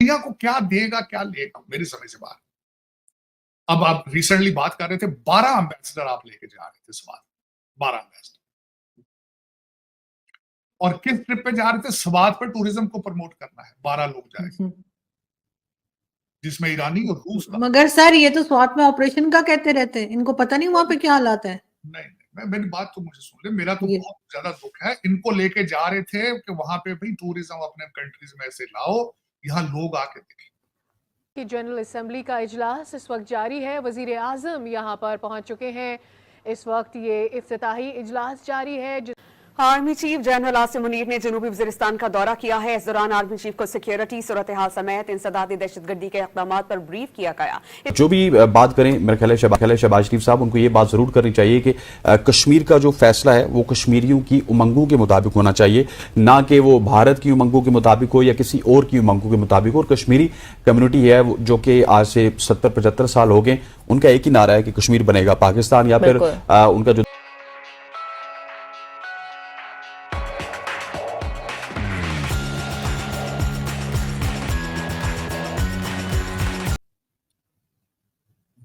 दुनिया को क्या देगा क्या लेगा, मेरी समझ से बाहर। अब आप रिसेंटली बात कर रहे थे 12 एम्बेसडर आप लेके जा रहे थे स्वात, 12 एम्बेसडर, और किस ट्रिप पे जा रहे थे? स्वात पे टूरिज्म को प्रमोट करना है, 12 लोग जाएंगे, जिसमें ईरानी और रूस का। मगर सर ये तो स्वात में ऑपरेशन का कहते रहते हैं, इनको पता नहीं वहां पे क्या हालात है। नहीं, मेरी बात तो मुझे सुन ले, मेरा तो ये बहुत ज्यादा दुख है। इनको लेके जा रहे थे कि वहां पे भाई टूरिज्म अपने कंट्रीज में से लाओ, यहाँ लोग आके देखें। कि जनरल असेंबली का इजलास इस वक्त जारी है, वजीर आजम यहाँ पर पहुंच चुके हैं। इस वक्त ये इफ्तिताही इजलास जारी है। Army chief general Asim Munir ने जनूबी वजीरिस्तान का दौरा किया है। इस दौरान आर्मी चीफ को सिक्योरिटी सूरत हाल समेत इंसदादी दहशतगर्दी के इक़दाम पर ब्रीफ किया गया। जो भी बात करें, मेरे ख्याल है शहबाज शरीफ साहब, उनको ये बात जरूर करनी चाहिए कि कश्मीर का जो फैसला है वो कश्मीरियों की उमंगों के मुताबिक होना चाहिए, ना कि वो भारत की उमंगों के मुताबिक हो या किसी और की उमंगों के मुताबिक हो। और कश्मीरी कम्युनिटी है जो कि आज से 70-75 साल हो गए, उनका एक ही नारा है कि कश्मीर बनेगा पाकिस्तान, या फिर उनका जो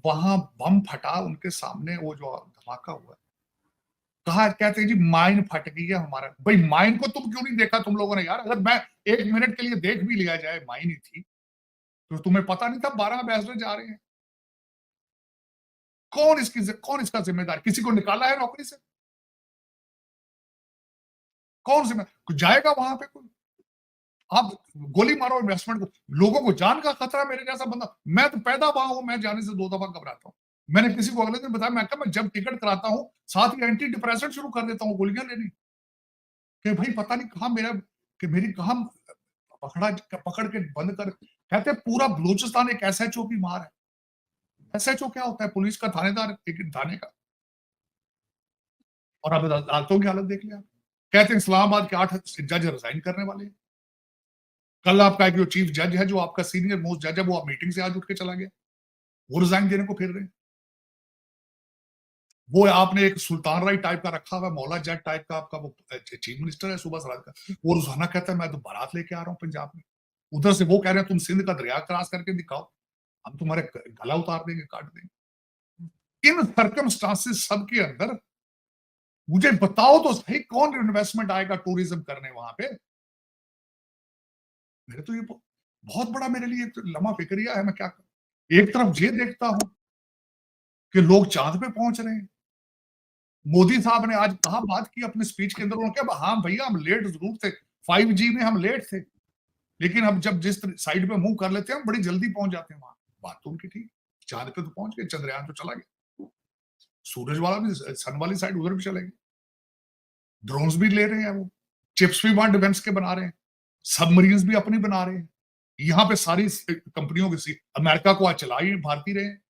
वहां बम फटा उनके सामने, वो जो धमाका हुआ, कहा कहते हैं जी माइन फट गई है हमारा। भाई माइन को तुम क्यों नहीं देखा तुम लोगों ने यार? अगर मैं 1 मिनट के लिए देख भी लिया जाए माइन ही थी, तो तुम्हें पता नहीं था 12 एम्बेसडर जा रहे हैं? कौन इसका जिम्मेदार? किसी को निकाला है नौकरी से? कौन जिम्मेदार जाएगा वहां पे? कोई आप गोली मारो इन्वेस्टमेंट को, लोगों को जान का खतरा। मेरे जैसा बंदा, मैं तो पैदा हुआ हूं, मैं जाने से 2 दफा घबराता हूं। मैंने किसी को अगले दिन बताया, मैं जब टिकट कराता हूं साथ ही एंटी डिप्रेसेंट शुरू कर देता हूं, गोलियां लेनी, कि भाई पता नहीं कहां मेरी कहां पकड़ के बंद कर। कहते पूरा बलूचिस्तान एक एसएचओ की मार है। एसएचओ क्या होता है? पुलिस का थानेदार एक थाने का। और अब अदालतों की हालत देख लिया। कहते हैं इस्लामाबाद के 8 जज रिजाइन करने वाले हैं। कल आपका एक जो चीफ जज है, जो आपका सीनियर मोस्ट जज है, वो आप मीटिंग से आज उठ के चला गया, वो रिजाइन देने को फिर रहे हैं। वो आपने एक सुल्तान राय टाइप का रखा हुआ, मौला जट टाइप का आपका वो चीफ मिनिस्टर है सूबा सराज का, वो रोजाना कहता है मैं तो बारात लेके आ रहा हूँ पंजाब में। उधर से वो कह रहे हैं तुम सिंध का दरिया क्रॉस करके दिखाओ, हम तुम्हारे गला उतार देंगे, काट देंगे। इन सर्कमस्टांसेस सबके अंदर मुझे बताओ तो सही, कौन इन्वेस्टमेंट आएगा टूरिज्म करने वहां पे? मेरे तो ये बहुत बड़ा मेरे लिए लम्हा फिक्रिया है। मैं क्या करूं? एक तरफ ये देखता हूं कि लोग चांद पे पहुंच रहे हैं। मोदी साहब ने आज कहा, बात की अपने स्पीच के अंदर, उन्होंने कहा हाँ भैया हम लेट जरूर थे, 5G में हम लेट थे, लेकिन अब जब जिस साइड पे मूव कर लेते हैं हम बड़ी जल्दी पहुंच जाते हैं वहां। बात तो उनकी ठीक, चांद पे तो पहुंच गए, चंद्रयान तो चला गया, सूरज वाला भी, सन वाली साइड उधर भी चलेंगे, ड्रोन्स भी ले रहे हैं, वो चिप्स भी वहां डिफेंस के बना रहे हैं, सबमरीन्स भी अपनी बना रहे हैं। यहाँ पे सारी कंपनियों की, अमेरिका को आज चला ही भारतीय रहे हैं।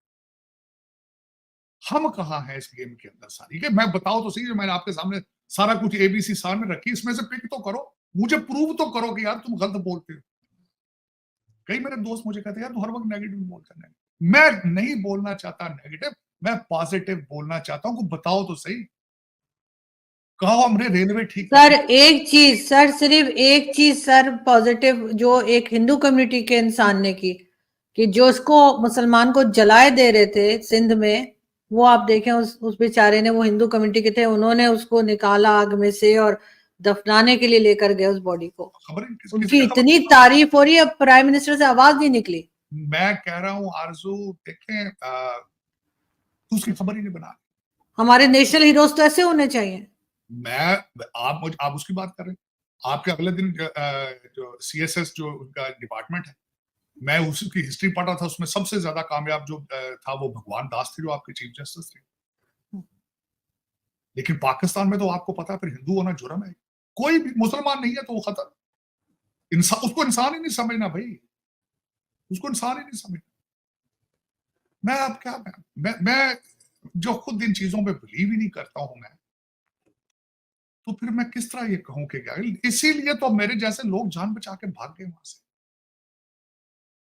हम कहाँ हैं इस गेम के अंदर? सारी के मैं बताओ तो सही, जो मैंने आपके सामने सारा कुछ ABC सामने रखी, इसमें से पिक तो करो, मुझे प्रूव तो करो कि यार तुम गलत बोलते हो। कई मेरे दोस्त मुझे कहते हैं यार तू हर वक्त नेगेटिव बोलता है। मैं नहीं बोलना चाहता नेगेटिव, मैं पॉजिटिव बोलना चाहता हूं। बताओ तो सही, कहो हमने रेलवे ठीक सर एक चीज, सर सिर्फ एक चीज सर पॉजिटिव जो एक हिंदू कम्युनिटी के इंसान ने की, कि जो उसको मुसलमान को जलाए दे रहे थे सिंध में, वो आप देखें उस बेचारे ने, वो हिंदू कम्युनिटी के थे, उन्होंने उसको निकाला आग में से और दफनाने के लिए लेकर गए उस बॉडी को। उनकी इतनी तारीफ हो रही है, प्राइम मिनिस्टर से आवाज नहीं निकली। मैं कह रहा हूँ आरजू, देखें उसकी खबर ही नहीं बना। हमारे नेशनल हीरोज तो ऐसे होने चाहिए। आप उसकी बात कर रहे हैं। आपके अगले दिन जो CSS जो उनका डिपार्टमेंट है, मैं उसकी हिस्ट्री पढ़ रहा था, उसमें सबसे ज्यादा कामयाब जो था वो भगवान दास थे, जो आपके चीफ जस्टिस थे। लेकिन पाकिस्तान में तो आपको पता है फिर हिंदू होना जुर्म है। कोई भी मुसलमान नहीं है तो वो खतर, उसको इंसान ही नहीं समझना भाई, उसको इंसान ही नहीं समझना। मैं अब क्या, मैं जो खुद इन चीजों पे बिलीव ही नहीं करता हूं मैं, तो फिर मैं किस तरह ये कहूं कि क्या? इसीलिए तो मेरे जैसे लोग जान बचा के भाग गए वहां से।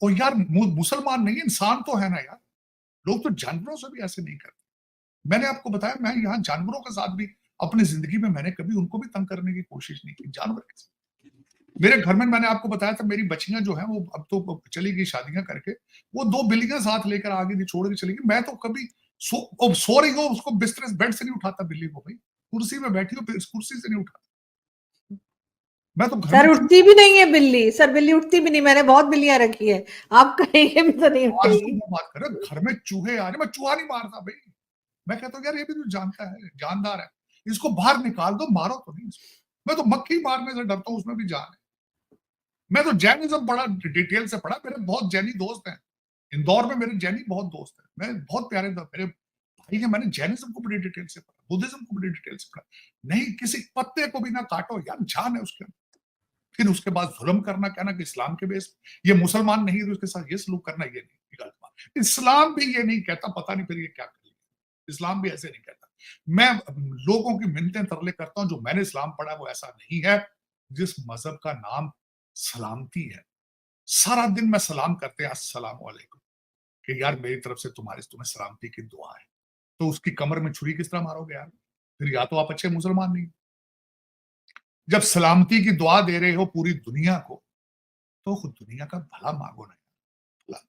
और यार मुसलमान नहीं, इंसान तो है ना यार। लोग तो जानवरों से भी ऐसे नहीं करते। मैंने आपको बताया, मैं यहाँ जानवरों के साथ भी अपनी जिंदगी में मैंने कभी उनको भी तंग करने की कोशिश नहीं की। जानवर कैसे मेरे घर में मैंने आपको बताया था, मेरी बच्चियां जो हैं वो अब तो चली गई शादियां करके, वो 2 बिल्लियां साथ लेकर आ गई थी, छोड़ के चली गई। मैं तो कभी सो रही हो उसको बिस्तर बेड से नहीं उठाता बिल्ली को, भाई कुर्सी में बैठी हो इस कुर्सी से नहीं उठाता। मैं तो घर सर में उठती भी नहीं है बिल्ली, सर बिल्ली उठती भी नहीं, मैंने बहुत बिल्लियां रखी है, आप कहेंगे भी तो नहीं आरज़ू उठेगी। में बात कर रहे, घर में चूहे आ रहे, मैं चूहा नहीं मारता भाई। मैं कहता हूँ यार ये भी तो जानता है, जानदार है, इसको बाहर निकाल दो, मारो तो नहीं इसको। मैं तो मक्खी मारने से डरता हूँ, उसमें भी जान है। मैं तो जैनिज्म बड़ा डिटेल से पढ़ा, मेरे बहुत जैनी दोस्त हैं, इंदौर में मेरे जैनी बहुत दोस्त हैं, मैं बहुत प्यारे मेरे भाई हैं, मैंने जैनिज्म को बड़ी डिटेल से पढ़ा, बुद्धिज्म को बड़ी डिटेल से पढ़ा। नहीं किसी पत्ते को भी ना काटो यार, जान है उसके अंदर। फिर उसके बाद जुल्म करना, कहना कि इस्लाम के बेस ये मुसलमान नहीं है तो उसके साथ ये सलूक करना, ये नहीं, गलत बात। इस्लाम भी ये नहीं कहता, पता नहीं फिर ये क्या करेगा। इस्लाम भी ऐसे नहीं कहता। मैं लोगों की मिन्नतें तरले करता हूं, जो मैंने इस्लाम पढ़ा वो ऐसा नहीं है। जिस मजहब का नाम सलामती है, सारा दिन मैं सलाम करते हैं अस्सलाम वालेकुम, कि यार मेरी तरफ से तुम्हें सलामती की दुआ है, तो उसकी कमर में छुरी किस तरह मारोगे यार? फिर या तो आप अच्छे मुसलमान नहीं। जब सलामती की दुआ दे रहे हो पूरी दुनिया को, तो खुद दुनिया का भला मांगो ना, भला।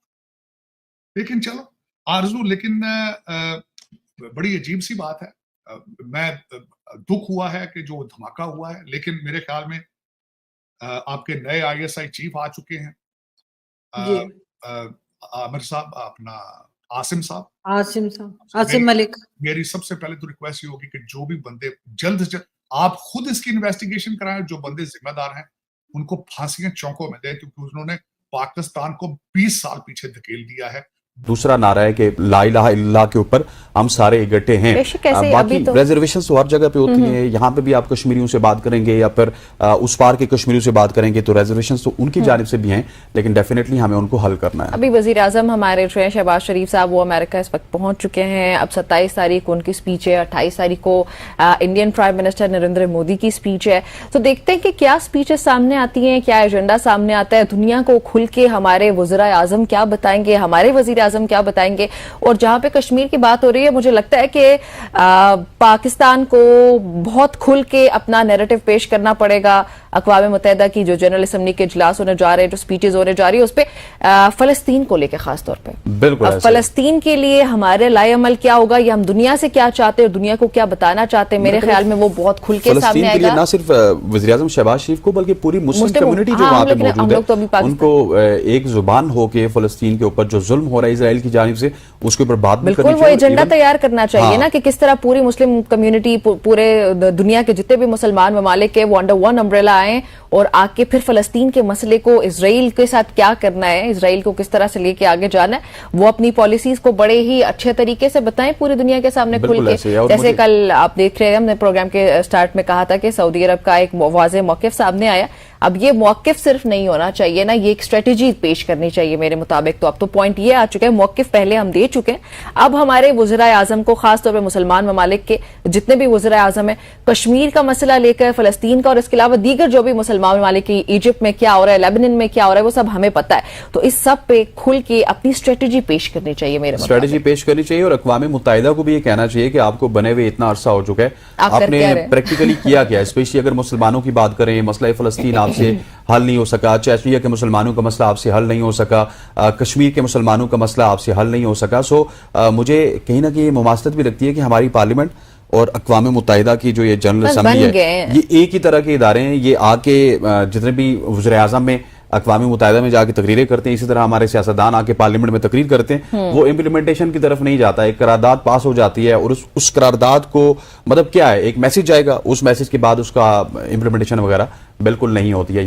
लेकिन चलो आरजू, लेकिन बड़ी अजीब सी बात है। मैं दुख हुआ है कि जो धमाका हुआ है, लेकिन मेरे ख्याल में आपके नए आईएसआई चीफ आ चुके हैं, जी आमिर साहब, अपना आसिम साहब, आसिम मलिक। मेरी सबसे पहले तो रिक्वेस्ट ये होगी कि जो भी बंदे जल्द से जल्द आप खुद इसकी इन्वेस्टिगेशन कराएं, जो बंदे जिम्मेदार हैं उनको फांसियां चौकों में दें, क्योंकि उन्होंने पाकिस्तान को 20 साल पीछे धकेल दिया है। दूसरा नारा है कि ला इलाहा इल्लल्लाह के ऊपर हम सारे इकट्ठे हैं। बाकी रिजर्वेशन तो हर जगह पे होती हैं, यहाँ पे भी आप कश्मीरियों से बात करेंगे या फिर उस पार के कश्मीरियों से बात करेंगे तो रिजर्वेशन तो उनकी जानिब से भी हैं, लेकिन डेफिनेटली हमें उनको हल करना है। अभी वजीर आजम हमारे जो है शहबाज शरीफ साहब, वो अमेरिका इस वक्त पहुंच चुके हैं। अब 27 तारीख को उनकी स्पीच है, 28 तारीख को Indian prime minister Narendra Modi की स्पीच है। तो देखते हैं कि क्या स्पीचेस सामने आती हैं, क्या एजेंडा सामने आता है, दुनिया को खुल के हमारे वज़ीर आजम क्या बताएंगे, हमारे वजीर आजम क्या बताएंगे। और जहां पे कश्मीर की बात हो रही है, मुझे लगता है कि पाकिस्तान को बहुत खुल के अपना नैरेटिव पेश करना पड़ेगा। अक़वाम मुत्तहिदा की जो जनरल असम्बली के इजलास होने जा रहे हैं, जो स्पीचेस होने जा रही है, उस पर फलस्तीन को लेकर खास तौर पे बिल्कुल फलस्तीन के लिए हमारे लाएअमल क्या होगा, या हम दुनिया से क्या चाहते हैं, दुनिया को क्या बताना चाहते हैं, मेरे ख्याल में वो बहुत खुल के सामने आएगा। ना सिर्फ वज़ीर आज़म शहबाज शरीफ को बल्कि पूरी मुस्लिम कम्युनिटी जो वहां पे मौजूद है, उनको एक जुबान होके फलस्तीन के ऊपर जो जुल्म हो रहा है इजराइल की जानिब से, उसके ऊपर बात भी करनी चाहिए। वो एजेंडा तैयार करना चाहिए ना, कि किस तरह पूरी मुस्लिम कम्युनिटी, पूरे दुनिया के जितने भी मुसलमान ममालिक है, वो अंडर वन अम्ब्रेला आए और आके फिर फलस्तीन के मसले को इजराइल के साथ क्या करना है, इजराइल को किस तरह से लेके आगे जाना है, वो अपनी पॉलिसीज को बड़े ही अच्छे तरीके से बताएं पूरी दुनिया के सामने खुल के। जैसे कल आप देख रहे हैं, हमने प्रोग्राम के स्टार्ट में कहा था कि सऊदी अरब का एक वाज़ेह मौक़िफ़ सामने आया। अब ये मौक़िफ़ सिर्फ नहीं होना चाहिए ना, ये एक स्ट्रेटेजी पेश करनी चाहिए मेरे मुताबिक। तो अब तो पॉइंट ये आ चुका है, मौक़िफ़ पहले हम दे चुके हैं, अब हमारे वज़ीर आज़म को, खासतौर पर मुसलमान ममालिक के जितने भी वज़ीर आज़म है, कश्मीर का मसला लेकर, फलस्तीन का और इसके अलावा दीगर जो भी मुसलमान ममालिक की, इजिप्ट में क्या हो रहा है, लेबनान में क्या हो रहा है, वो सब हमें पता है। तो इस सब पे खुल के अपनी स्ट्रेटेजी पेश करनी चाहिए, मेरे स्ट्रेटेजी पेश करनी चाहिए। और अक़वाम मुत्तहिदा को भी ये कहना चाहिए कि आपको बने हुए इतना अरसा हो चुका है, आपने प्रैक्टिकली किया क्या, स्पेशली अगर मुसलमानों की बात करें, मसला फ़लस्तीन आपसे हल नहीं हो सका, चेचनिया के मुसलमानों का मसला आपसे हल नहीं हो सका, कश्मीर के मुसलमानों का मसला आपसे हल नहीं हो सका। सो मुझे कहीं ना कहीं मुमासलत भी लगती है कि हमारी पार्लियामेंट और अक़वाम मुत्तहिदा की जो ये जनरल असम्बली है, ये एक ही तरह के इदारे हैं। ये आके जितने भी वज़ीर आज़म में अक़वाम मुत्तहिदा में जाके तकरीरें करते हैं, इसी तरह हमारे सियासतदान आके पार्लियामेंट में तकरीर करते हैं, वो इम्प्लीमेंटेशन की तरफ नहीं जाता। एक करारदाद पास हो जाती है और उस करारदाद को मतलब क्या है, एक मैसेज आएगा, उस मैसेज के बाद उसका इम्प्लीमेंटेशन वगैरह बिल्कुल नहीं होती है।